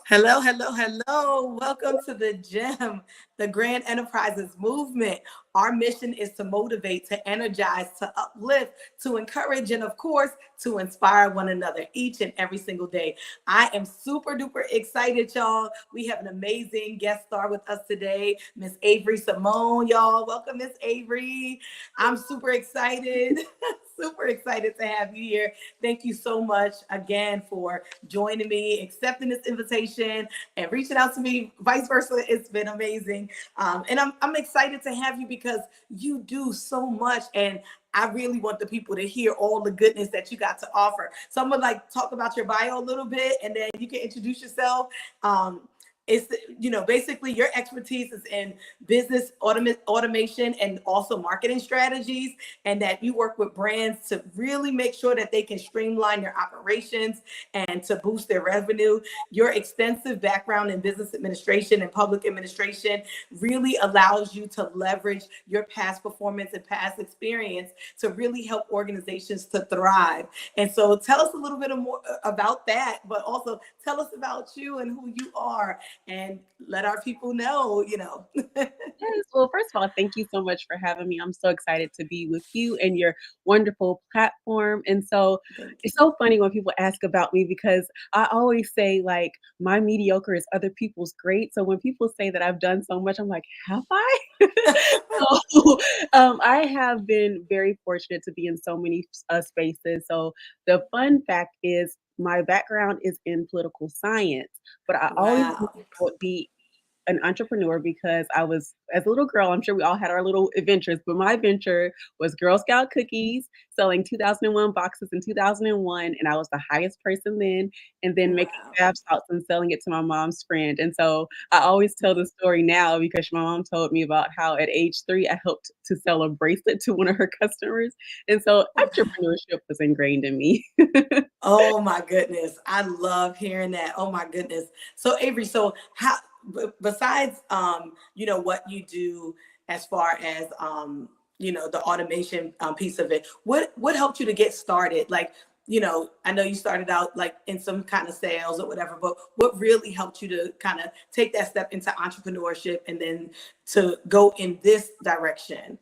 Hello, hello, hello. Welcome to the G.E.M, the Grand Enterprises Movement. Our mission is to motivate, to energize, to uplift, to encourage, and of course, to inspire one another each and every single day. I am super duper excited, y'all. We have an amazing guest star with us today, Miss Averri Simone, y'all. Welcome, Miss Averri. I'm super excited. Super excited to have you here. Thank you so much again for joining me, accepting this invitation, and reaching out to me. Vice versa, it's been amazing, and I'm excited to have you because you do so much, and I really want the people to hear all the goodness that you got to offer. So I'm gonna talk about your bio a little bit, and then you can introduce yourself. It's basically your expertise is in business automation and also marketing strategies, and that you work with brands to really make sure that they can streamline their operations and to boost their revenue. Your extensive background in business administration and public administration really allows you to leverage your past performance and past experience to really help organizations to thrive. And so tell us a little bit more about that, but also tell us about you and who you are, and let our people know. Yes. Well, first of all, thank you so much for having me. I'm so excited to be with you and your wonderful platform. And so Thank it's you. so funny when people ask about me because I always say, like, my mediocre is other people's great. So when people say that I've done so much, I'm like, have I? So I have been very fortunate to be in so many spaces. So the fun fact is, my background is in political science, but I always knew Wow. I would be an entrepreneur because I was, as a little girl, I'm sure we all had our little adventures, but my adventure was Girl Scout cookies, selling 2001 boxes in 2001, and I was the highest person then, and then making Wow. bath salts and selling it to my mom's friend. And so I always tell the story now because my mom told me about how at age 3 I helped to sell a bracelet to one of her customers. And so entrepreneurship was ingrained in me. Oh my goodness. I love hearing that. Oh my goodness. So Avery, so how besides what you do as far as the automation piece of it, what helped you to get started? Like, I know you started out like in some kind of sales or whatever, but what really helped you to kind of take that step into entrepreneurship and then to go in this direction?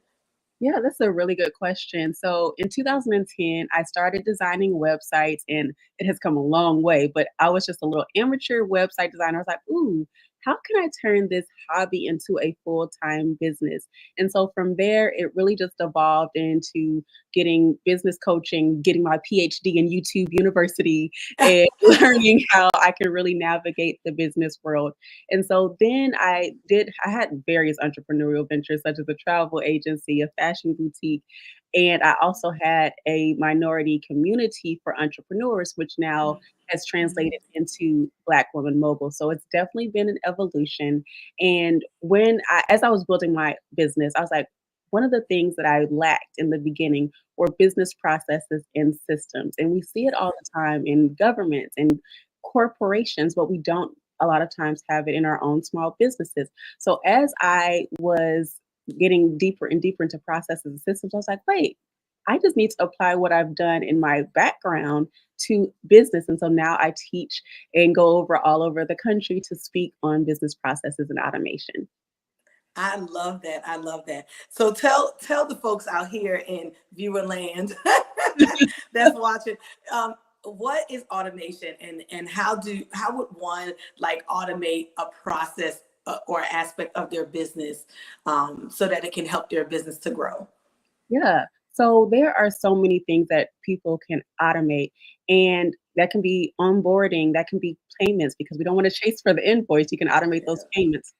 Yeah, that's a really good question. So in 2010, I started designing websites and it has come a long way, but I was just a little amateur website designer. I was like, ooh, how can I turn this hobby into a full-time business? And so from there, it really just evolved into getting business coaching, getting my PhD in YouTube University, and learning how I can really navigate the business world. And so then I had various entrepreneurial ventures such as a travel agency, a fashion boutique, and I also had a minority community for entrepreneurs, which now has translated into Black Women Mobile. So it's definitely been an evolution. And as I was building my business, I was like, one of the things that I lacked in the beginning were business processes and systems. And we see it all the time in governments and corporations, but we don't a lot of times have it in our own small businesses. So as I was getting deeper and deeper into processes and systems, I was like, wait, I just need to apply what I've done in my background to business. And so now I teach and go over all over the country to speak on business processes and automation. I love that. I love that. So tell the folks out here in viewer land that's watching, what is automation, and how would one like automate a process or aspect of their business, so that it can help their business to grow? Yeah. So there are so many things that people can automate, and that can be onboarding, that can be payments because we don't want to chase for the invoice. You can automate those Yeah. payments.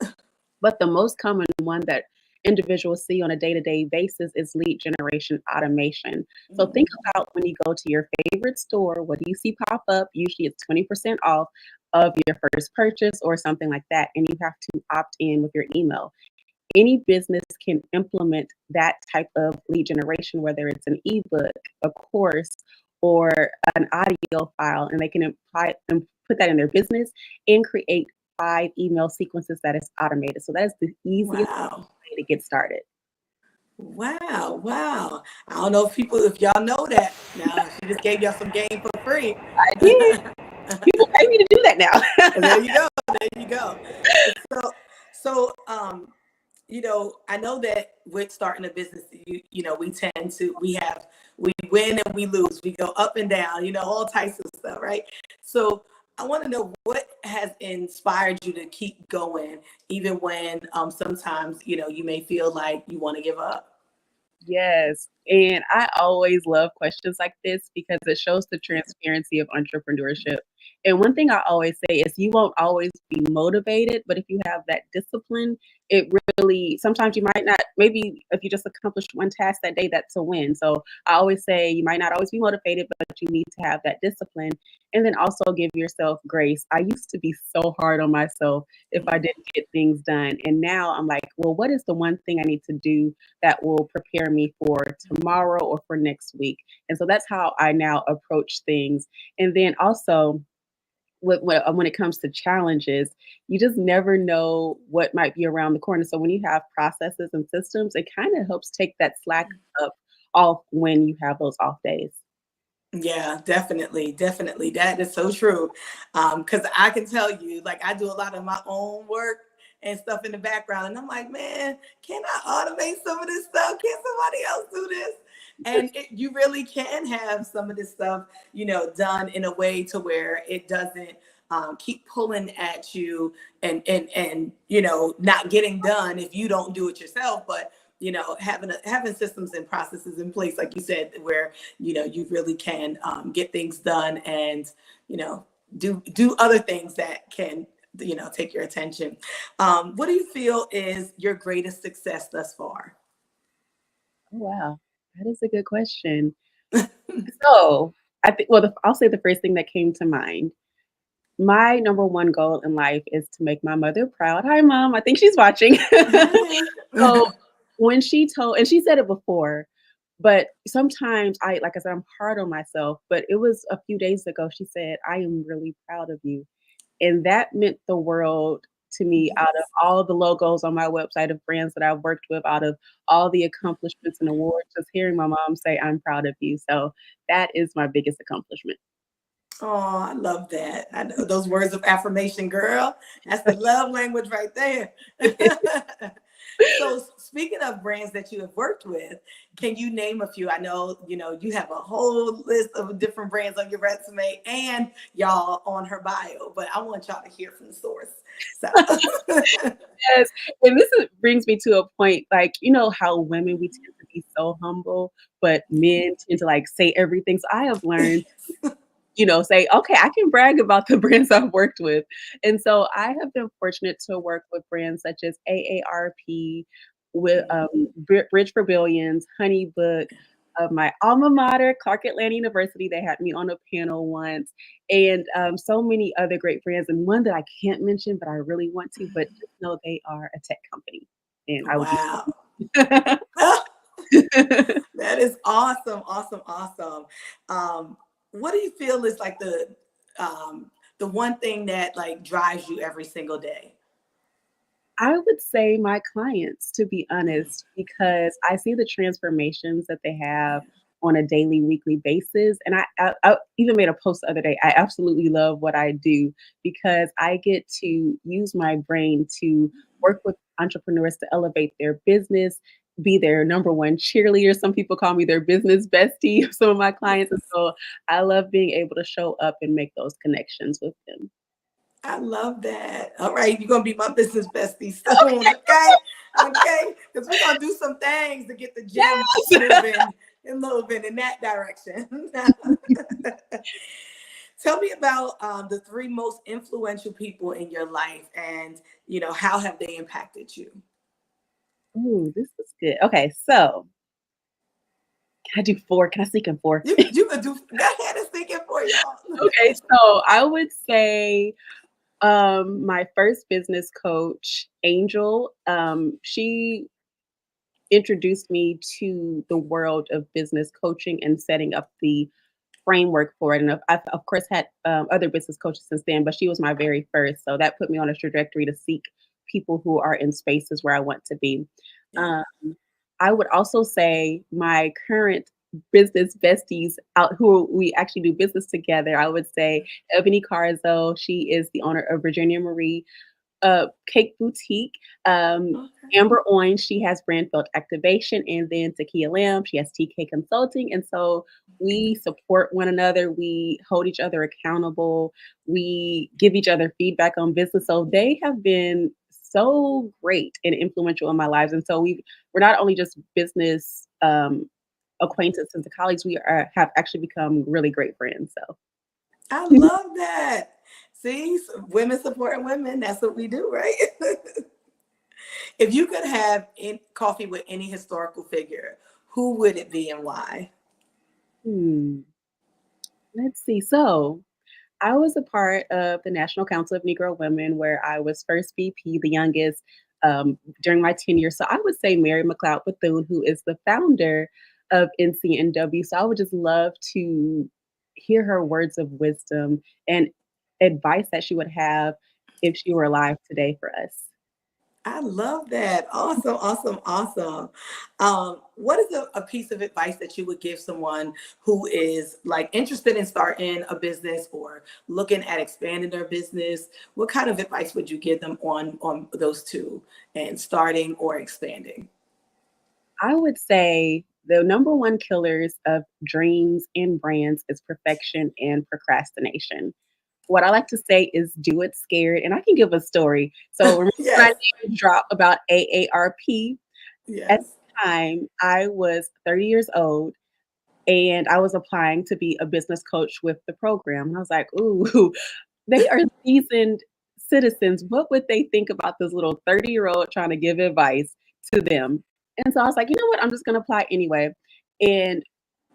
But the most common one that individuals see on a day-to-day basis is lead generation automation. So think Mm. about when you go to your favorite store, what do you see pop up? Usually it's 20% off of your first purchase or something like that, and you have to opt in with your email. Any business can implement that type of lead generation, whether it's an ebook, a course, or an audio file, and they can apply and put that in their business and create 5 email sequences that is automated. So that is the easiest Wow. way to get started. Wow. Wow. I don't know if y'all know that. Now she just gave y'all some game for free. I did. People pay me to do that There now. you go. There you go. So, so, I know that with starting a business, we tend to, we win and we lose. We go up and down, all types of stuff, right? So I want to know what has inspired you to keep going, even when sometimes, you may feel like you want to give up. Yes, and I always love questions like this because it shows the transparency of entrepreneurship. And one thing I always say is you won't always be motivated, but if you have that discipline, it really sometimes you might not, maybe if you just accomplished one task that day, that's a win. So I always say you might not always be motivated, but you need to have that discipline and then also give yourself grace. I used to be so hard on myself if I didn't get things done. And now I'm like, well, what is the one thing I need to do that will prepare me for tomorrow or for next week? And so that's how I now approach things. And then also, when it comes to challenges, you just never know what might be around the corner. So when you have processes and systems, it kind of helps take that slack up off when you have those off days. Yeah, definitely, definitely. That is so true. Because I can tell you, like, I do a lot of my own work and stuff in the background, and I'm like, man, can I automate some of this stuff? Can somebody else do this? And you really can have some of this stuff, done in a way to where it doesn't keep pulling at you and not getting done if you don't do it yourself. But having systems and processes in place, like you said, where you really can get things done and do other things that can take your attention. What do you feel is your greatest success thus far? Oh, wow. That is a good question. So I think, well, I'll say the first thing that came to mind. My number one goal in life is to make my mother proud. Hi, mom. I think she's watching. Hi. So when she told, and she said it before, but sometimes like I said, I'm hard on myself. But it was a few days ago, she said, I am really proud of you. And that meant the world to me out of Yes. all the logos on my website of brands that I've worked with, out of all the accomplishments and awards, just hearing my mom say, I'm proud of you. So that is my biggest accomplishment. Oh, I love that. I know those words of affirmation, girl. That's the love language right there. So speaking of brands that you have worked with, can you name a few? I know, you have a whole list of different brands on your resume and y'all on her bio, but I want y'all to hear from the source. So Yes, and brings me to a point, like, you know how women, we tend to be so humble, but men tend to, like, say everything. So I have learned, say, "Okay, I can brag about the brands I've worked with." And so I have been fortunate to work with brands such as AARP, with, Bridge for Billions, HoneyBook, my alma mater, Clark Atlanta University. They had me on a panel once, and, so many other great brands, and one that I can't mention, but I really want to, but just know they are a tech company, and I would be wow. so That is awesome, awesome, awesome. What do you feel is like the one thing that like drives you every single day? I would say my clients, to be honest, because I see the transformations that they have on a daily, weekly basis. And I even made a post the other day. I absolutely love what I do because I get to use my brain to work with entrepreneurs to elevate their business, be their number one cheerleader. Some people call me their business bestie, some of my clients. And so I love being able to show up and make those connections with them. I love that. All right, you're gonna be my business bestie soon, okay? Okay, because we're gonna do some things to get the gym Yes. moving and moving in that direction. Tell me about the three most influential people in your life, and how have they impacted you? Ooh, this is good. Okay, so can I do 4? Can I sneak in 4? You could do. Go ahead and stick it for y'all. Okay, so I would say, my first business coach, Angel, she introduced me to the world of business coaching and setting up the framework for it. And I've of course had other business coaches since then, but she was my very first. So that put me on a trajectory to seek people who are in spaces where I want to be. Yeah. Um, I would also say my current business besties out who we actually do business together. I would say Ebony Carzo, she is the owner of Virginia Marie Cake Boutique. Okay. Amber Orange, she has brand field activation, and then Takia Lamb, she has TK Consulting. And so we support one another, we hold each other accountable, we give each other feedback on business. So they have been so great and influential in my lives. And so we're not only just business acquaintances and colleagues, have actually become really great friends. So I love that. See, women supporting women. That's what we do, right? If you could have coffee with any historical figure, who would it be and why? hmm, let's see. So I was a part of the National Council of Negro Women, where I was first VP, the youngest, during my tenure. So I would say Mary McLeod Bethune, who is the founder of NCNW. So I would just love to hear her words of wisdom and advice that she would have if she were alive today for us. I love that. Awesome, awesome, awesome. What is a piece of advice that you would give someone who is like interested in starting a business or looking at expanding their business? What kind of advice would you give them on those two and starting or expanding? I would say the number one killers of dreams and brands is perfection and procrastination. What I like to say is do it scared. And I can give a story. So remember my Yes, name drop about AARP. At yes. the time, I was 30 years old and I was applying to be a business coach with the program. And I was like, ooh, they are seasoned citizens. What would they think about this little 30-year-old trying to give advice to them? And so I was like, you know what? I'm just going to apply anyway. And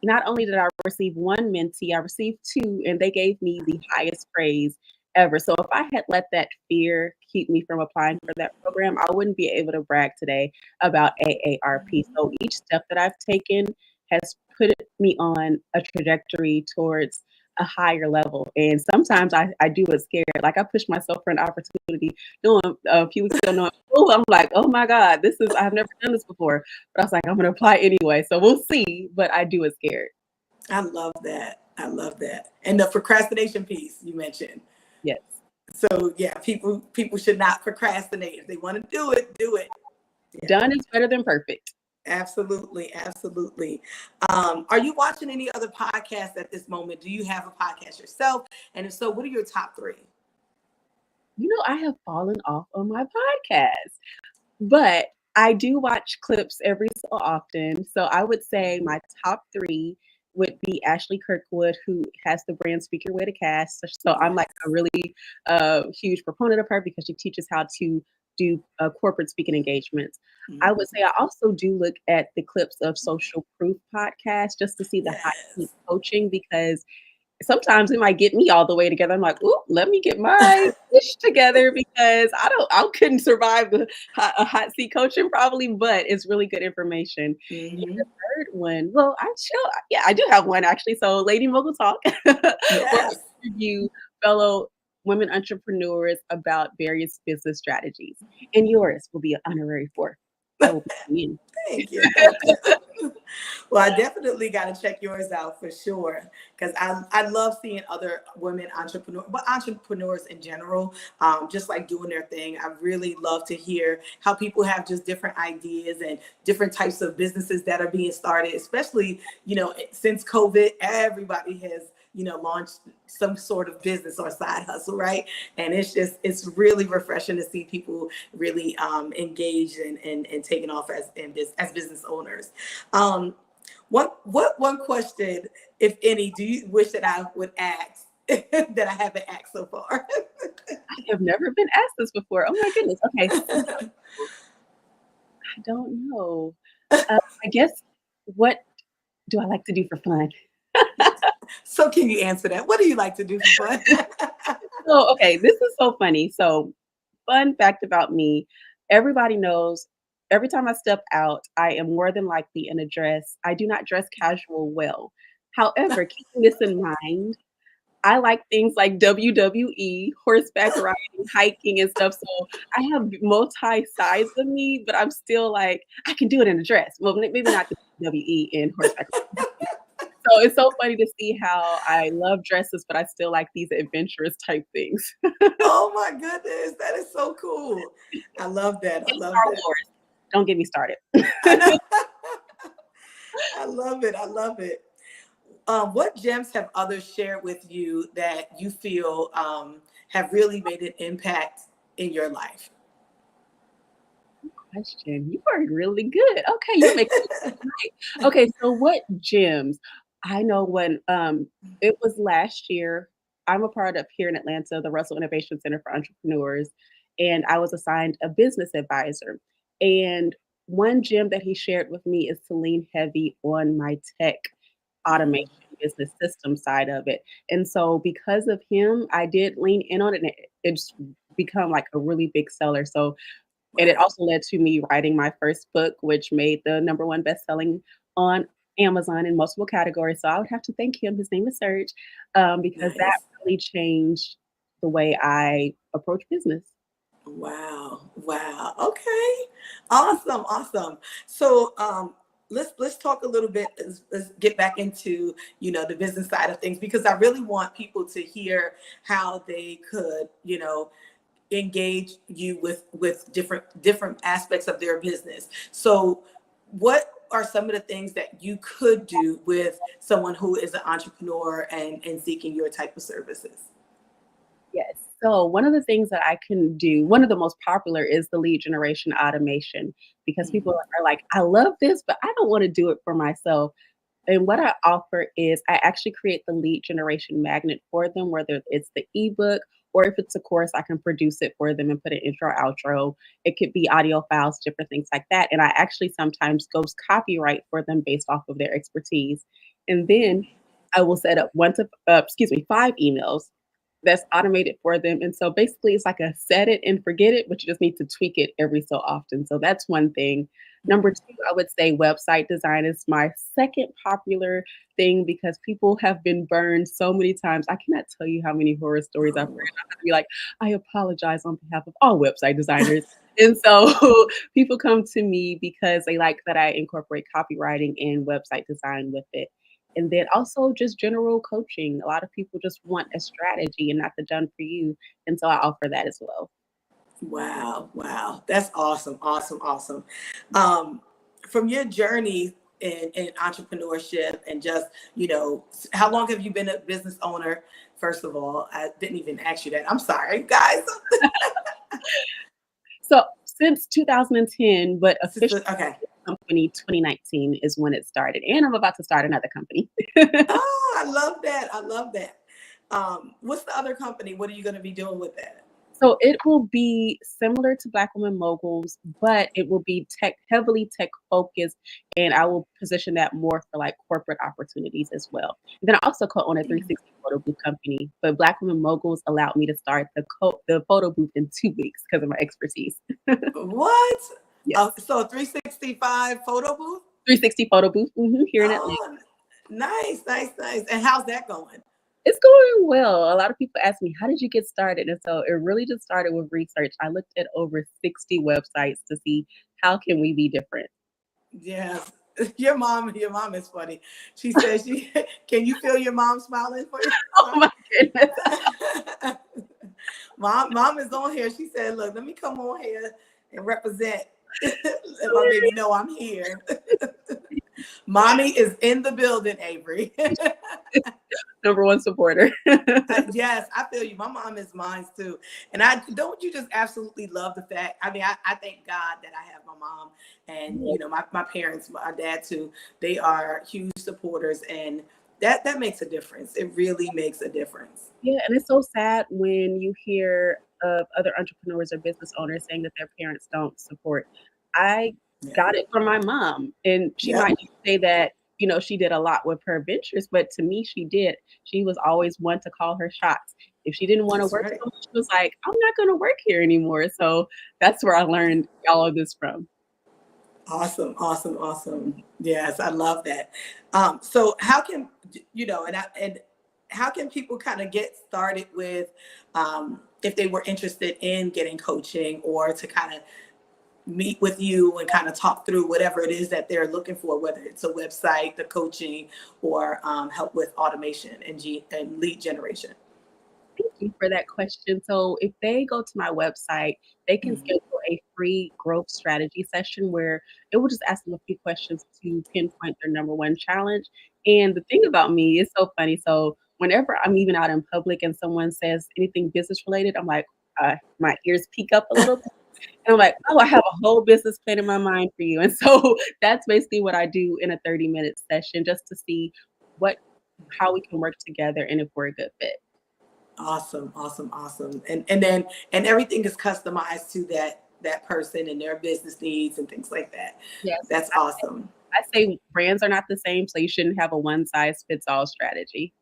not only did I receive one mentee, I received two, and they gave me the highest praise ever. So if I had let that fear keep me from applying for that program, I wouldn't be able to brag today about AARP. So each step that I've taken has put me on a trajectory towards a higher level. And sometimes I do it scared. Like I pushed myself for an opportunity doing a few weeks ago, knowing, oh, I'm like, oh my God, I've never done this before. But I was like, I'm gonna apply anyway. So we'll see. But I do it scared. I love that. I love that. And the procrastination piece you mentioned. Yes. So yeah, people should not procrastinate. If they want to do it, do it. Yeah. Done is better than perfect. Absolutely, absolutely. Are you watching any other podcasts at this moment? Do you have a podcast yourself? And if so, what are your top three? I have fallen off on my podcast. But I do watch clips every so often. So I would say my top three would be Ashley Kirkwood, who has the brand Speak Your Way to Cash. So I'm Yes. like a really huge proponent of her because she teaches how to do corporate speaking engagements. I would Mhm. say I also do look at the clips of Social Proof podcast just to see the hot seat Yes. coaching because sometimes it might get me all the way together. I'm like, "Ooh, let me get my ish together because I couldn't survive a hot seat coaching probably, but it's really good information." And the Hmm. third one, well, yeah, I do have one actually. So Lady Mogul Talk, where I Yes. interview fellow women entrepreneurs about various business strategies. And yours will be an honorary fourth. I will be in. Thank you. Thank you. Well, I definitely got to check yours out for sure because I love seeing other women entrepreneurs, but entrepreneurs in general, just like doing their thing. I really love to hear how people have just different ideas and different types of businesses that are being started, especially, since COVID, everybody has, launched some sort of business or side hustle, right? And it's really refreshing to see people really engaged and taking off as business owners. Um, what one question, if any, do you wish that I would ask that I haven't asked so far? I have never been asked this before. Oh my goodness. Okay, so I don't know. I guess what do I like to do for fun? So can you answer that? What do you like to do for fun? So, okay, this is so funny. So, fun fact about me, everybody knows every time I step out, I am more than likely in a dress. I do not dress casual well. However, keeping this in mind, I like things like WWE, horseback riding, hiking, and stuff. So I have multi sides of me, but I'm still like, I can do it in a dress. Well, maybe not the WWE and horseback. So it's so funny to see how I love dresses, but I still like these adventurous type things. Oh my goodness, that is so cool. I love that. I And love Star that. Wars. Don't get me started. I know. I love it. I love it. What gems have others shared with you that you feel have really made an impact in your life? Question. You are really good. Okay, you make me right. Okay, so what gyms? I know when it was last year, I'm a part of here in Atlanta, the Russell Innovation Center for Entrepreneurs, and I was assigned a business advisor. And one gym that he shared with me is to lean heavy on my tech automation business system side of it. And so because of him, I did lean in on it and it's become like a really big seller. So and it Wow. also led to me writing my first book, which made the number one best-selling on Amazon in multiple categories. So I would have to thank him. His name is Serge, because that Nice. really changed the way I approach business. Wow. Wow. Okay. Awesome. Awesome. So let's talk a little bit. Let's get back into the business side of things because I really want people to hear how they could engage you with different aspects of their business. So what are some of the things that you could do with someone who is an entrepreneur and seeking your type of services? Yes. So one of the things that I can do, one of the most popular is the lead generation automation because people Mhm. are like, I love this, but I don't want to do it for myself. And what I offer is I actually create the lead generation magnet for them, whether it's the ebook or if it's a course, I can produce it for them and put an intro, outro. It could be audio files, different things like that. And I actually sometimes ghost copyright for them based off of their expertise. And then I will set up 5 emails that's automated for them. And so basically it's like a set it and forget it, but you just need to tweak it every so often. So that's one thing. Number two, I would say website design is my second popular thing because people have been burned so many times. I cannot tell you how many horror stories I've heard. Oh, I have to be like, I apologize on behalf of all website designers. And so people come to me because they like that I incorporate copywriting and website design with it. And then also just general coaching. A lot of people just want a strategy and not the done for you. And so I offer that as well. wow, wow. That's awesome, awesome, awesome. Um, from your journey in entrepreneurship and just, how long have you been a business owner? First of all, I didn't even ask you that. I'm sorry, guys. So since 2010, but officially Okay. company 2019 is when it started. And I'm about to start another company. Oh, I love that. I love that. What's the other company? What are you going to be doing with that? So it will be similar to Black Women Moguls, but it will be heavily tech focused, and I will position that more for like corporate opportunities as well. And then I also co-own a 360 photo booth company, but Black Women Moguls allowed me to start the photo booth in 2 weeks because of my expertise. What? Yes, So 365 photo booth? 360 photo booth here in Atlanta. Oh, nice, nice, nice. And how's that going? It's going well. A lot of people ask me, "How did you get started?" And so it really just started with research. I looked at over 60 websites to see how can we be different. Yes. Your mom is funny. She says can you feel your mom smiling for you? Oh my goodness. Mom is on here. She said, look, let me come on here and represent. Let my baby know I'm here. Mommy is in the building, Avery. Number one supporter. Yes, I feel you. My mom is mine too. And I don't you just absolutely love the fact. I mean, I thank God that I have my mom and my parents, my dad too. They are huge supporters and that makes a difference. It really makes a difference. Yeah, and it's so sad when you hear of other entrepreneurs or business owners saying that their parents don't support. I Yeah. got it from my mom, and she Yep. might say that, she did a lot with her ventures, but to me, she did. She was always one to call her shots. If she didn't want to That's work right. so much, she was like, I'm not going to work here anymore. So that's where I learned all of this from. Awesome, awesome, awesome. Yes, I love that. So how can and how can people kind of get started with if they were interested in getting coaching or to kind of meet with you and kind of talk through whatever it is that they're looking for, whether it's a website, the coaching, or help with automation and lead generation. Thank you for that question. So if they go to my website, they can Mhm. schedule a free growth strategy session where it will just ask them a few questions to pinpoint their number one challenge. And the thing about me is so funny. So whenever I'm even out in public and someone says anything business related, I'm like, my ears peak up a little bit. And I'm like, oh, I have a whole business plan in my mind for you. And so that's basically what I do in a 30-minute session just to see what how we can work together and if we're a good fit. Awesome, awesome, awesome. And then and everything is customized to that person and their business needs and things like that. Yes. That's awesome. I say brands are not the same, so you shouldn't have a one size fits all strategy.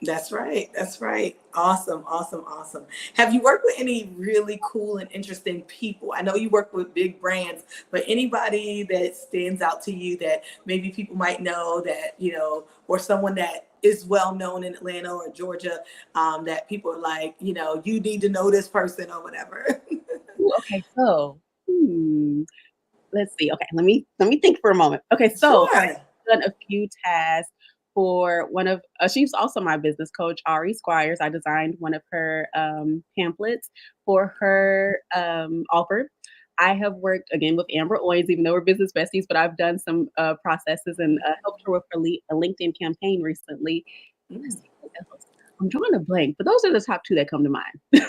That's right. That's right. Awesome, awesome, awesome. Have you worked with any really cool and interesting people? I know you work with big brands, but anybody that stands out to you that maybe people might know that, or someone that is well known in Atlanta or Georgia, that people are like, you need to know this person or whatever. Ooh, okay, so, let's see. Okay, let me think for a moment. Okay, so Sure. I've done a few tasks for one of she's also my business coach, Ari Squires. I designed one of her pamphlets for her offer. I have worked again with Amber Owens, even though we're business besties, but I've done some processes and helped her with her a LinkedIn campaign recently. Let's Mm. see what else. I'm drawing a blank, but those are the top two that come to mind. Okay,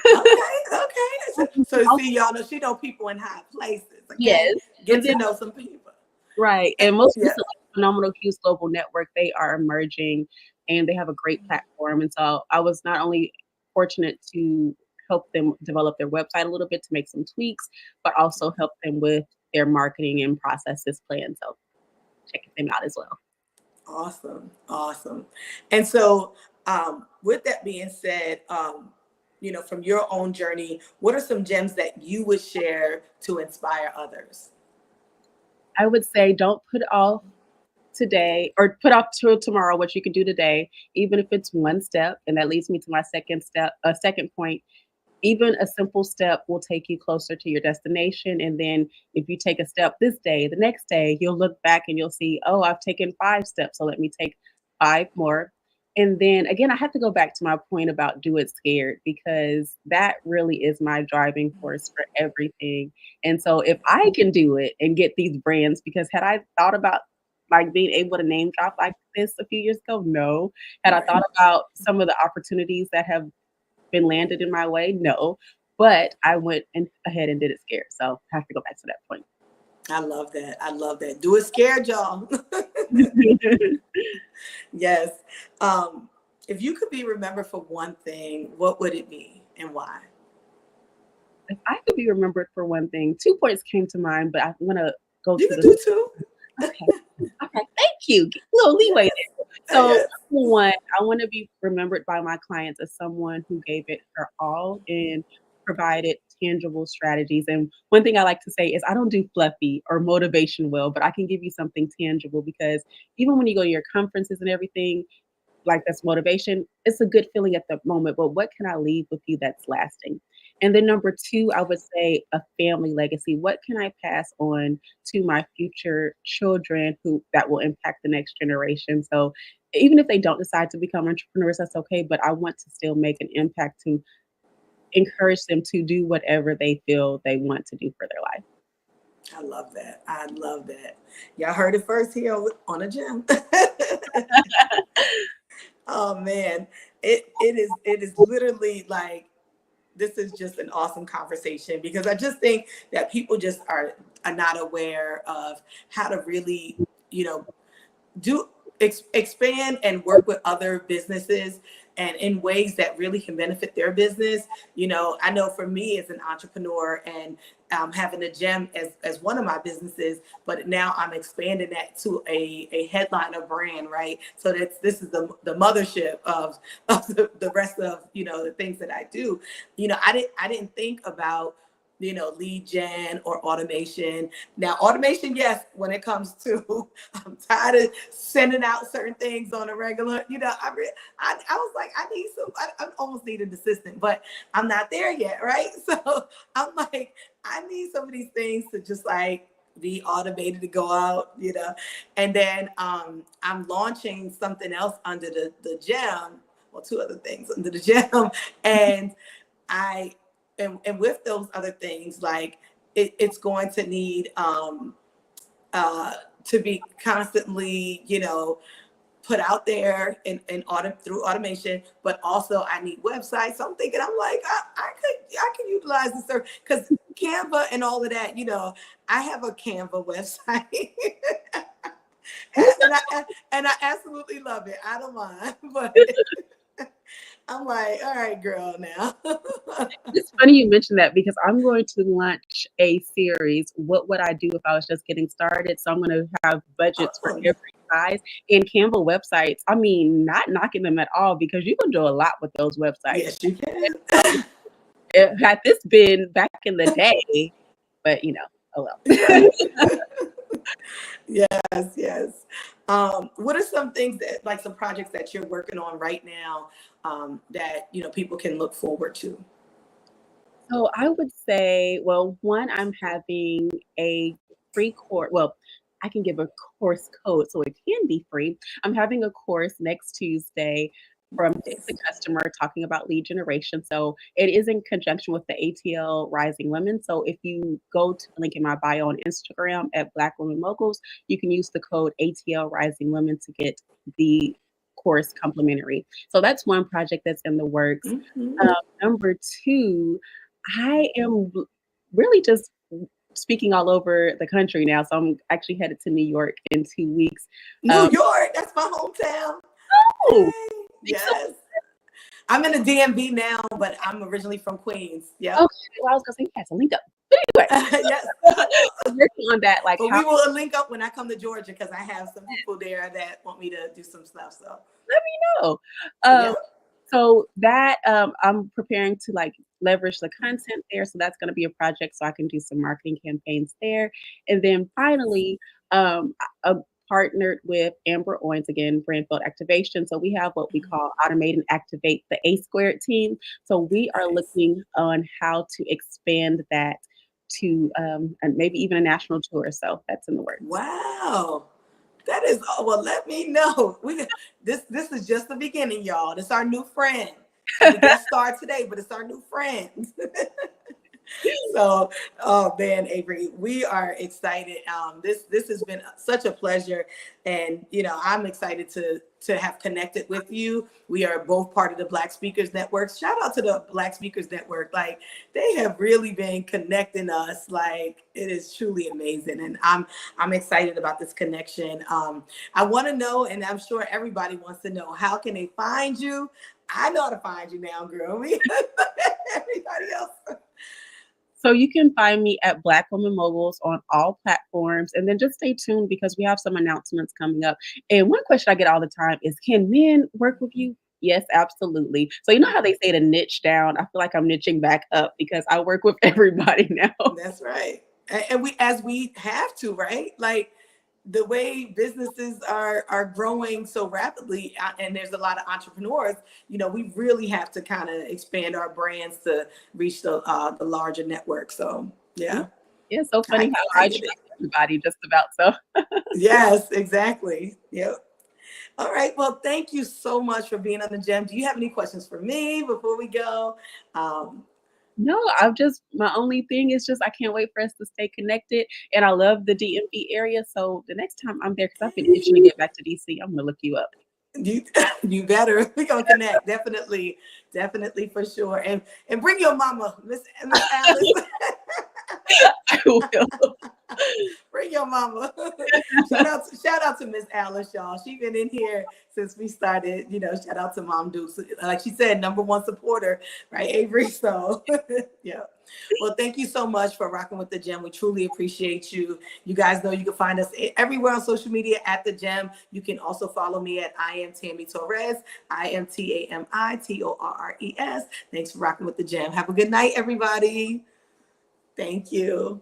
okay. So Also, see, y'all know she know people in high places. Okay, yes, get and to then know some people. right, and most Yeah. recently, Phenomenal Hughes Global Network, they are emerging, and they have a great platform, and so I was not only fortunate to help them develop their website a little bit to make some tweaks, but also help them with their marketing and processes plan, so check them out as well. Awesome, awesome. And so, with that being said, from your own journey, what are some gems that you would share to inspire others? I would say don't put off today or put off till tomorrow what you can do today, even if it's one step, and that leads me to my second point. Even a simple step will take you closer to your destination. And then if you take a step this day, the next day, you'll look back and you'll see, oh, I've taken 5 steps. So let me take 5 more. And then again, I have to go back to my point about do it scared because that really is my driving force for everything. And so if I can do it and get these brands, because had I thought about like being able to name drop like this a few years ago? No. Had I Right. thought about some of the opportunities that have been landed in my way? No. But I went ahead and did it scared. So I have to go back to that point. I love that. I love that. Do it scared, y'all. Yes. Um, if you could be remembered for one thing, what would it be and why? If I could be remembered for one thing, 2 points came to mind, but I'm gonna go You to can the do two. okay. Okay, thank you. Get a little leeway there. So, Yes. number one, I want to be remembered by my clients as someone who gave it her all and provided tangible strategies. And one thing I like to say is I don't do fluffy or motivation well, but I can give you something tangible because even when you go to your conferences and everything, like that's motivation. It's a good feeling at the moment, but what can I leave with you that's lasting? And then number two, I would say a family legacy. What can I pass on to my future children who that will impact the next generation? So even if they don't decide to become entrepreneurs, that's okay. But I want to still make an impact to encourage them to do whatever they feel they want to do for their life. I love that. I love that. Y'all heard it first here on a gym. Oh man, it is literally like this is just an awesome conversation because I just think that people just are not aware of how to really, you know, do expand and work with other businesses and in ways that really can benefit their business. I know for me as an entrepreneur and having a gem as one of my businesses, but now I'm expanding that to a headliner brand, right? So this is the mothership of the rest of the things that I do. I didn't think about lead gen or automation. Now automation, yes, when it comes to I'm tired of sending out certain things on a regular. I was like, I need some. I almost need an assistant, but I'm not there yet, right? So I'm like, I need some of these things to just like be automated to go out, And then I'm launching something else under the G.E.M. Well, two other things under the G.E.M. And I and with those other things, like it's going to need to be constantly, put out there through automation, but also I need websites. So I'm thinking, I'm like, I can utilize this because Canva and all of that, I have a Canva website. and I absolutely love it. I don't mind, but I'm like, all right, girl, now. It's funny you mentioned that because I'm going to launch a series. What would I do if I was just getting started? So I'm going to have budgets for Oh, every size and Canva websites. I mean, not knocking them at all because you can do a lot with those websites. yes, you can. Had this been back in the day, but oh well. Yes, yes. What are some things that, like, some projects that you're working on right now, that people can look forward to? So I would say, well, one, I'm having a free course. Well, I can give a course code, so it can be free. I'm having a course next Tuesday from Tip the Yes. Customer talking about lead generation. So it is in conjunction with the ATL Rising Women. So if you go to the link in my bio on Instagram at Black Women Moguls, you can use the code ATL Rising Women to get the course complimentary. So that's one project that's in the works. Mhm. Number two, I am really just speaking all over the country now. So I'm actually headed to New York in 2 weeks. New York, that's my hometown. Oh, Hey, thanks so yes. I'm in the DMV now, but I'm originally from Queens. Yep. Okay, well, I was gonna say, yeah, it's a link up. But anyway, Yes. I'm working on that, like But how we will link up when I come to Georgia because I have some people there that want me to do some stuff. So, let me know. yeah. So that I'm preparing to like leverage the content there. So that's going to be a project so I can do some marketing campaigns there. And then finally, I partnered with Amber Owens again, brand build activation. So we have what we call automate and activate the A squared team. So we are Nice. looking on how to expand that to and maybe even a national tour. So that's in the works. Wow. That is, oh, well, let me know. This is just the beginning, y'all. This our new friend. She's a guest star today, but it's our new friend. So, oh man, Avery, we are excited. This has been such a pleasure, and I'm excited to have connected with you. We are both part of the Black Speakers Network. Shout out to the Black Speakers Network. Like, they have really been connecting us. Like, it is truly amazing, and I'm excited about this connection. I want to know, and I'm sure everybody wants to know, how can they find you? I know how to find you now, girl. Everybody else. So you can find me at Black Women Moguls on all platforms. And then just stay tuned because we have some announcements coming up. And one question I get all the time is, can men work with you? Yes, absolutely. So you know how they say to niche down? I feel like I'm niching back up because I work with everybody now. That's right. And we have to, right? Like, the way businesses are growing so rapidly, and there's a lot of entrepreneurs, we really have to kind of expand our brands to reach the larger network. So yeah, Yeah, so funny how I I get it. trust everybody just about so. Yes, exactly. Yep. All right. Well, thank you so much for being on the G.E.M. Do you have any questions for me before we go? Um, No, I've just my only thing is just I can't wait for us to stay connected. And I love the DMV area. So the next time I'm there, because I've been itching to get back to DC, I'm gonna look you up. You you better. We're gonna connect. Definitely, definitely, for sure. And bring your mama, Miss Alice. I will. Bring your mama. Shout out to Miss Alice, y'all. She been in here since we started. Shout out to Mom Dukes. Like she said, #1 supporter, right, Avery? So yeah. Well, thank you so much for rocking with the G.E.M. We truly appreciate you. You guys know you can find us everywhere on social media at the G.E.M. You can also follow me at I am Tammy Torres. I am TAMI TORRES. Thanks for rocking with the G.E.M. Have a good night, everybody. Thank you.